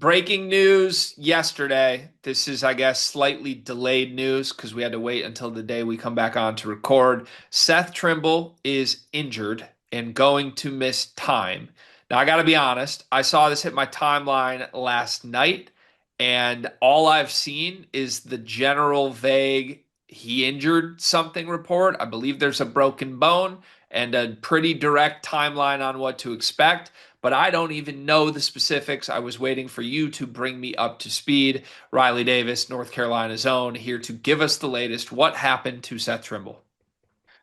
Breaking news yesterday. This is, I guess, slightly delayed news because we had to wait until the day we come back on to record. Seth Trimble is injured and going to miss time. Now, I got to be honest, I saw this hit my timeline last night, and all I've seen is the general vague he injured something report. I believe there's a broken bone and a pretty direct timeline on what to expect, but I don't even know the specifics. I was waiting for you to bring me up to speed. Riley Davis, North Carolina's own, here to give us the latest. What happened to Seth Trimble?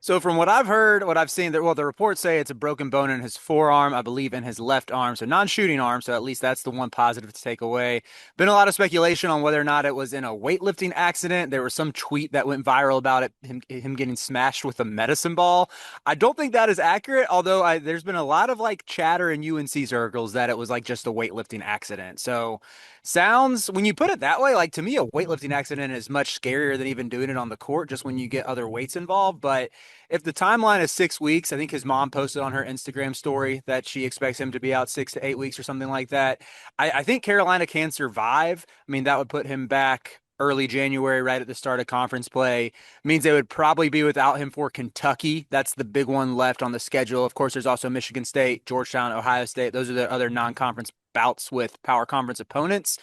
So from what I've heard, what I've seen, the reports say it's a broken bone in his forearm, I believe in his left arm, so non-shooting arm. So at least that's the one positive to take away. Been a lot of speculation on whether or not it was in a weightlifting accident. There was some tweet that went viral about it, him getting smashed with a medicine ball. I don't think that is accurate, although there's been a lot of like chatter in UNC circles that it was like just a weightlifting accident. So sounds, when you put it that way, like to me, a weightlifting accident is much scarier than even doing it on the court, just when you get other weights involved. But if the timeline is 6 weeks, I think his mom posted on her Instagram story that she expects him to be out 6 to 8 weeks or something like that. I think Carolina can survive. I mean, that would put him back early January, right at the start of conference play. Means they would probably be without him for Kentucky. That's the big one left on the schedule. Of course, there's also Michigan State, Georgetown, Ohio State. Those are the other non-conference bouts with power conference opponents.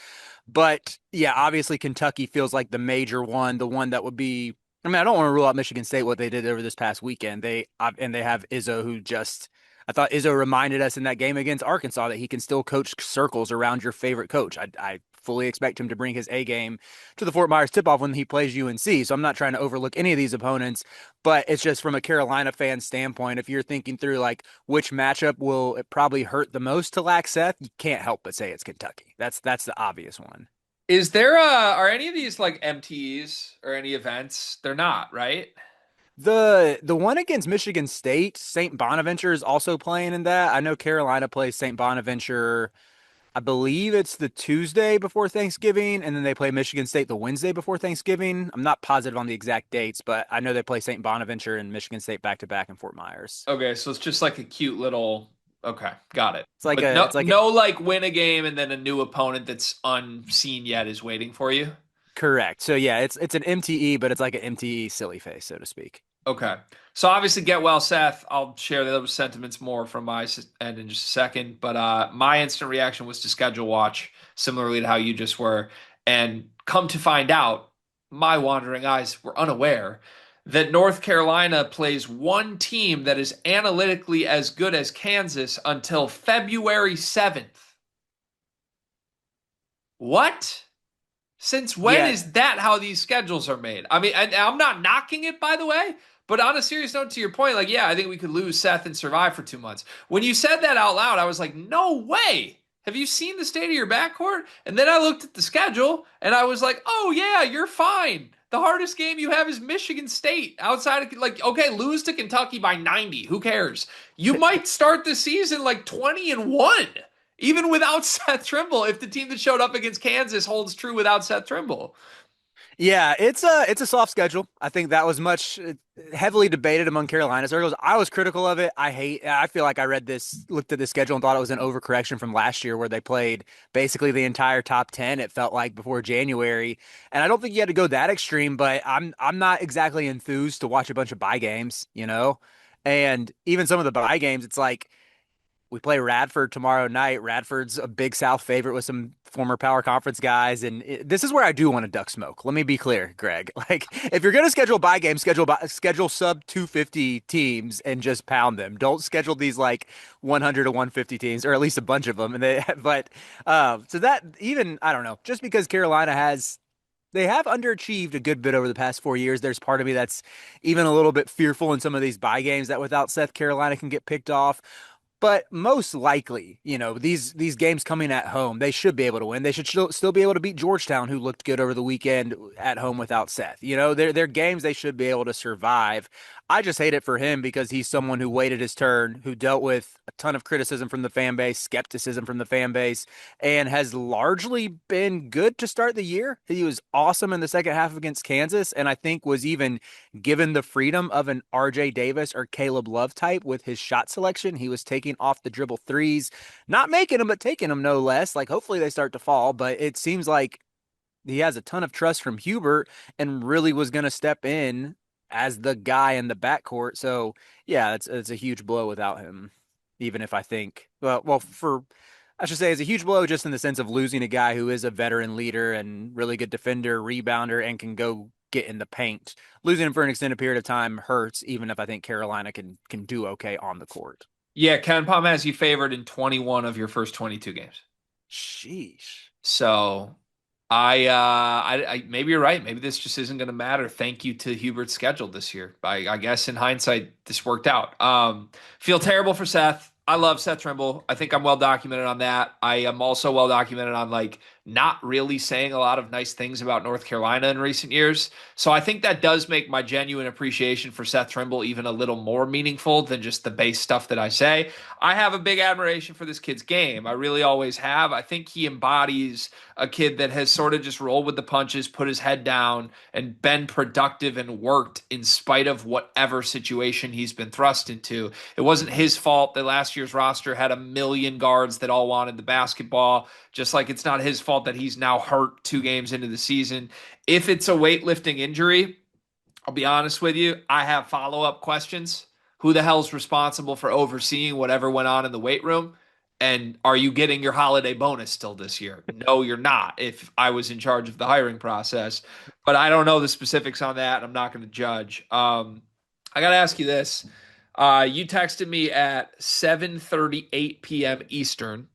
But yeah, obviously Kentucky feels like the major one, the one that would be. I mean, I don't want to rule out Michigan State what they did over this past weekend. They have Izzo, who just I thought Izzo reminded us in that game against Arkansas that he can still coach circles around your favorite coach. I fully expect him to bring his A game to the Fort Myers tip-off when he plays UNC. So I'm not trying to overlook any of these opponents, but it's just from a Carolina fan standpoint, if you're thinking through like which matchup will it probably hurt the most to lack Seth, you can't help but say it's Kentucky. That's the obvious one. Is there are any of these like MTEs or any events? They're not, right? The one against Michigan State, St. Bonaventure is also playing in that. I know Carolina plays St. Bonaventure. I believe it's the Tuesday before Thanksgiving, and then they play Michigan State the Wednesday before Thanksgiving. I'm not positive on the exact dates, but I know they play St. Bonaventure and Michigan State back to back in Fort Myers. Okay, so it's just like a cute little. Okay, got it. It's like But a no, it's like no, like win a game and then a new opponent that's unseen yet is waiting for you. correct. So yeah, it's an MTE, but it's like an MTE silly face, so to speak. Okay. So obviously, get well, Seth. I'll share those sentiments more from my end in just a second. But my instant reaction was to schedule watch, similarly to how you just were. And come to find out, my wandering eyes were unaware that North Carolina plays one team that is analytically as good as Kansas until February 7th. What? Since when Yeah, is that how these schedules are made? I mean, I'm not knocking it, by the way, but on a serious note, to your point, like, yeah, I think we could lose Seth and survive for 2 months. When you said that out loud, I was like, no way. Have you seen the state of your backcourt? And then I looked at the schedule and I was like, oh, yeah, you're fine. The hardest game you have is Michigan State outside of, like, okay, lose to Kentucky by 90. Who cares? You might start the season like 20-1. Even without Seth Trimble, if the team that showed up against Kansas holds true without Seth Trimble. yeah, it's a soft schedule. I think that was much heavily debated among Carolina circles. I was critical of it. I feel like looked at the schedule and thought it was an overcorrection from last year where they played basically the entire top 10, it felt like before January. And I don't think you had to go that extreme, but I'm not exactly enthused to watch a bunch of bye games, you know? And even some of the bye games, it's like we play Radford tomorrow night. Radford's a Big South favorite with some former power conference guys, and this is where I do want to duck smoke. Let me be clear, Greg. Like, if you're gonna schedule bye games, schedule sub 250 teams and just pound them. Don't schedule these like 100 to 150 teams, or at least a bunch of them. And so that even I don't know, just because Carolina has. They have underachieved a good bit over the past 4 years. There's part of me that's even a little bit fearful in some of these bye games that without Seth, Carolina can get picked off. But most likely, these games coming at home, they should be able to win. They should still be able to beat Georgetown, who looked good over the weekend at home without Seth. They're games they should be able to survive. I just hate it for him because he's someone who waited his turn, who dealt with a ton of criticism from the fan base, skepticism from the fan base, and has largely been good to start the year. He was awesome in the second half against Kansas, and I think was even given the freedom of an RJ Davis or Caleb Love type with his shot selection. He was taking off the dribble threes, not making them, but taking them no less. Like hopefully they start to fall, but it seems like he has a ton of trust from Hubert and really was going to step in as the guy in the backcourt. So yeah, it's a huge blow without him. Even if I think, well, for I should say, it's a huge blow just in the sense of losing a guy who is a veteran leader and really good defender, rebounder, and can go get in the paint. Losing him for an extended period of time hurts, even if I think Carolina can do okay on the court. Yeah, Ken Palm has you favored in 21 of your first 22 games. Sheesh. So I maybe you're right. Maybe this just isn't going to matter. Thank you to Hubert's schedule this year. I guess in hindsight, this worked out. Feel terrible for Seth. I love Seth Trimble. I think I'm well documented on that. I am also well documented on like not really saying a lot of nice things about North Carolina in recent years. So I think that does make my genuine appreciation for Seth Trimble even a little more meaningful than just the base stuff that I say. I have a big admiration for this kid's game. I really always have. I think he embodies a kid that has sort of just rolled with the punches, put his head down, and been productive and worked in spite of whatever situation he's been thrust into. It wasn't Mhm. his fault that last year's roster had a million guards that all wanted the basketball, just like it's not his fault that he's now hurt 2 games into the season. If it's a weightlifting injury, I'll be honest with you, I have follow up questions. Who the hell's responsible for overseeing whatever went on in the weight room? And are you getting your holiday bonus still this year? No, you're not. If I was in charge of the hiring process, but I don't know the specifics on that. I'm not going to judge. I got to ask you this. You texted me at 7:38 p.m. Eastern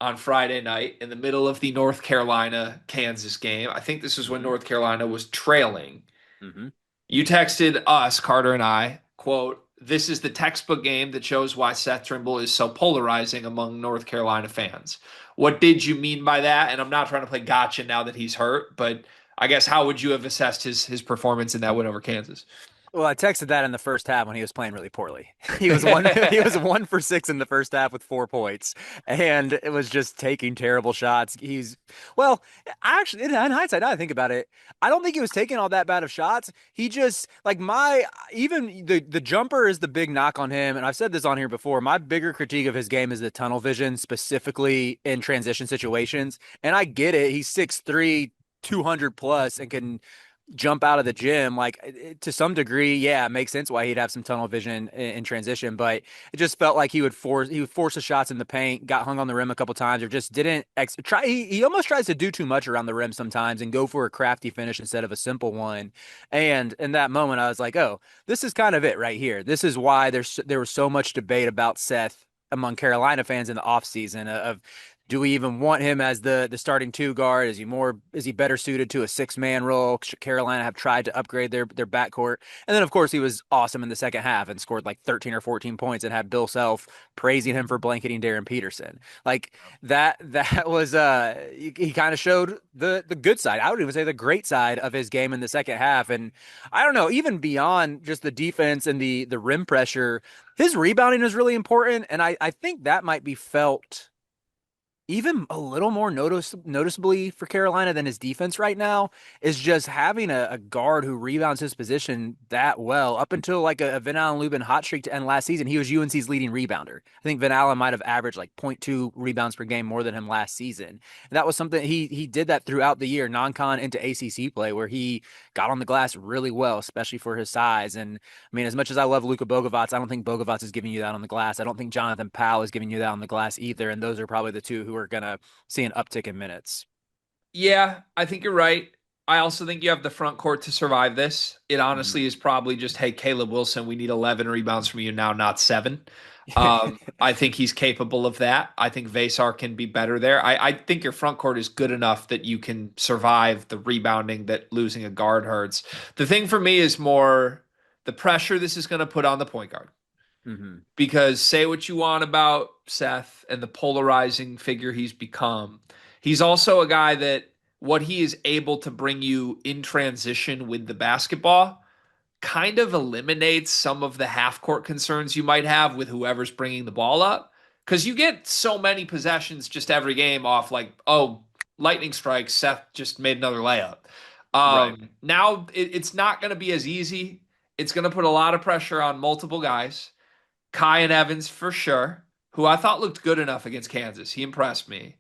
on Friday night in the middle of the North Carolina Kansas game. I think this is when Mhm. North Carolina was trailing. Mhm. You texted us, Carter and I, quote, "This is the textbook game that shows why Seth Trimble is so polarizing among North Carolina fans." What did you mean by that? And I'm not trying to play gotcha now that he's hurt, but I guess how would you have assessed his performance in that win over Kansas? Well, I texted that in the first half when he was playing really poorly. He was 1 for 6 in the first half with 4 points, and it was just taking terrible shots. Well, I actually in hindsight, now I think about it, I don't think he was taking all that bad of shots. He just like my even the jumper is the big knock on him, and I've said this on here before. My bigger critique of his game is the tunnel vision, specifically in transition situations. And I get it; he's 6'3", 200 plus, and can jump out of the gym, like to some degree, yeah, it makes sense why he'd have some tunnel vision in transition. But it just felt like he would force the shots in the paint, got hung on the rim a couple times, or just didn't try. He almost tries to do too much around the rim sometimes and go for a crafty finish instead of a simple one. And in that moment, I was like, oh, this is kind of it right here. This is why there was so much debate about Seth among Carolina fans in the offseason of do we even want him as the starting two guard? Is he better suited to a 6 man role? Should Carolina have tried to upgrade their backcourt? And then of course he was awesome in the second half and scored like 13 or 14 points and had Bill Self praising him for blanketing Darren Peterson. Like that was he kind of showed the good side. I would even say the great side of his game in the second half. And I don't know, even beyond just the defense and the rim pressure, his rebounding is really important. And I think that might be felt even a little more noticeably for Carolina than his defense right now is just having a guard who rebounds his position that well. Up until like a Van Allen Lubin hot streak to end last season, he was UNC's leading rebounder. I think Van Allen might have averaged like 0.2 rebounds per game more than him last season. And that was something he did that throughout the year, non-con into ACC play, where he got on the glass really well, especially for his size. And I mean, as much as I love Luka Bogovac, I don't think Bogovac is giving you that on the glass. I don't think Jonathan Powell is giving you that on the glass either. And those are probably the two who are going to see an uptick in minutes. Yeah, I think you're right. I also think you have the front court to survive this. It Mhm. honestly is probably just, hey, Caleb Wilson, we need 11 rebounds from you now, not seven. I think he's capable of that. I think Vasar can be better there. I think your front court is good enough that you can survive the rebounding that losing a guard hurts. The thing for me is more the pressure this is going to put on the point guard. Mhm. Because say what you want about Seth and the polarizing figure he's become, he's also a guy that what he is able to bring you in transition with the basketball kind of eliminates some of the half court concerns you might have with whoever's bringing the ball up. Because you get so many possessions just every game off like, oh, lightning strike, Seth just made another layup. Right. Now it's not going to be as easy. It's going to put a lot of pressure on multiple guys. Kai and Evans for sure, who I thought looked good enough against Kansas. He impressed me.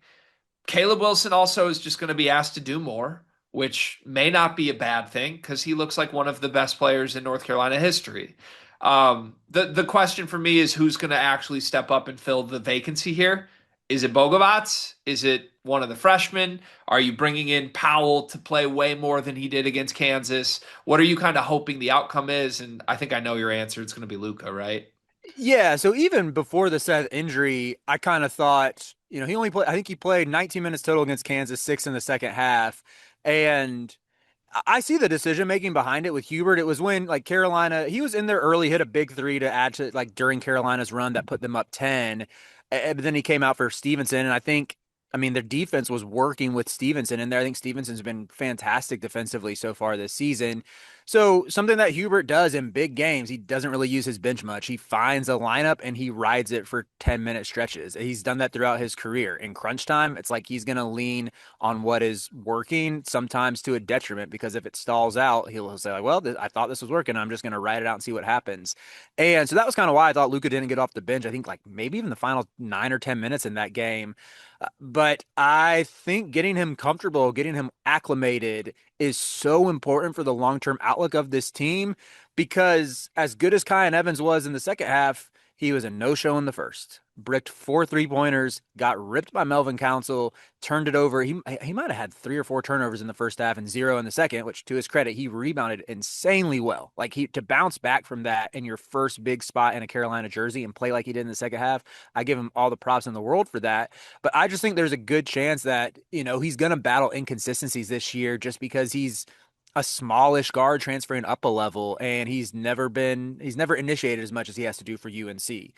Caleb Wilson also is just going to be asked to do more, which may not be a bad thing because he looks like one of the best players in North Carolina history. The question for me is who's going to actually step up and fill the vacancy here? Is it Bogovats? Is it one of the freshmen? Are you bringing in Powell to play way more than he did against Kansas? What are you kind of hoping the outcome is? And I think I know your answer. It's going to be Luca, right? Yeah, so even before the Seth injury, I kind of thought, he only played, I think he played 19 minutes total against Kansas, six in the second half. And I see the decision making behind it with Hubert. It was when like Carolina, he was in there early, hit a big three to add to like during Carolina's run that put them up 10. But then he came out for Stevenson. And I mean, their defense was working with Stevenson in there. I think Stevenson's been fantastic defensively so far this season. So something that Hubert does in big games, he doesn't really use his bench much. He finds a lineup and he rides it for 10-minute stretches. He's done that throughout his career. In crunch time, it's like he's going to lean on what is working, sometimes to a detriment, because if it stalls out, he'll say, like, well, I thought this was working. I'm just going to ride it out and see what happens. And so that was kind of why I thought Luka didn't get off the bench. I think like maybe even the final 9 or 10 minutes in that game. But I think getting him comfortable, getting him acclimated is so important for the long-term outlook of this team because as good as Kai and Evans was in the second half, he was a no-show in the first. Bricked four three-pointers, got ripped by Melvin Council, turned it over. He might have had three or four turnovers in the first half and zero in the second, which to his credit, he rebounded insanely well. Like he to bounce back from that in your first big spot in a Carolina jersey and play like he did in the second half, I give him all the props in the world for that. But I just think there's a good chance that, he's going to battle inconsistencies this year just because he's a smallish guard transferring up a level and he's never initiated as much as he has to do for UNC.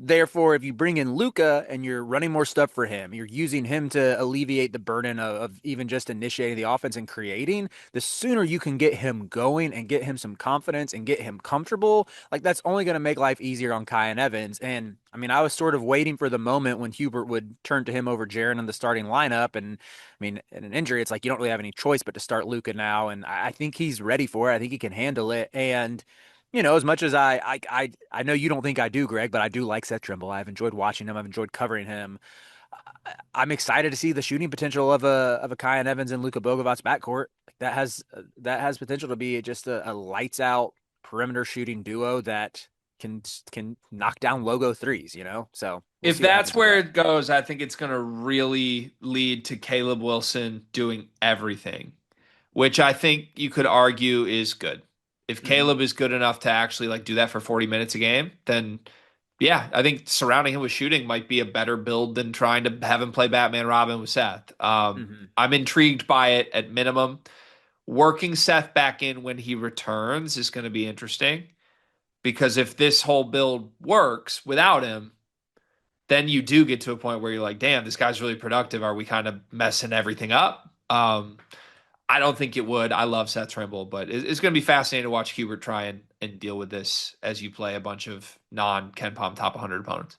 Therefore, if you bring in Luca and you're running more stuff for him, you're using him to alleviate the burden of even just initiating the offense and creating, the sooner you can get him going and get him some confidence and get him comfortable, like that's only going to make life easier on Kai and Evans. And I mean, I was sort of waiting for the moment when Hubert would turn to him over Jaron in the starting lineup. And I mean, in an injury, it's like you don't really have any choice but to start Luca now. And I think he's ready for it. I think he can handle it. And as much as I know you don't think I do, Greg, but I do like Seth Trimble. I've enjoyed watching him. I've enjoyed covering him. I'm excited to see the shooting potential of a Kai and Evans and Luka Bogovats backcourt. That has potential to be just a lights out perimeter shooting duo that can knock down logo threes. So we'll If see what that's happens with where that. it goes, I think it's going to really lead to Caleb Wilson doing everything, which I think you could argue is good. If Hmm. Caleb is good enough to actually like do that for 40 minutes a game, then yeah, I think surrounding him with shooting might be a better build than trying to have him play Batman Robin with Seth. Hmm. I'm intrigued by it at minimum. Working Seth back in when he returns is going to be interesting because if this whole build works without him, then you do get to a point where you're like, damn, this guy's really productive. Are we kind of messing everything up? I don't think it would. I love Seth Trimble, but it's going to be fascinating to watch Hubert try and deal with this as you play a bunch of non Ken Palm top 100 opponents.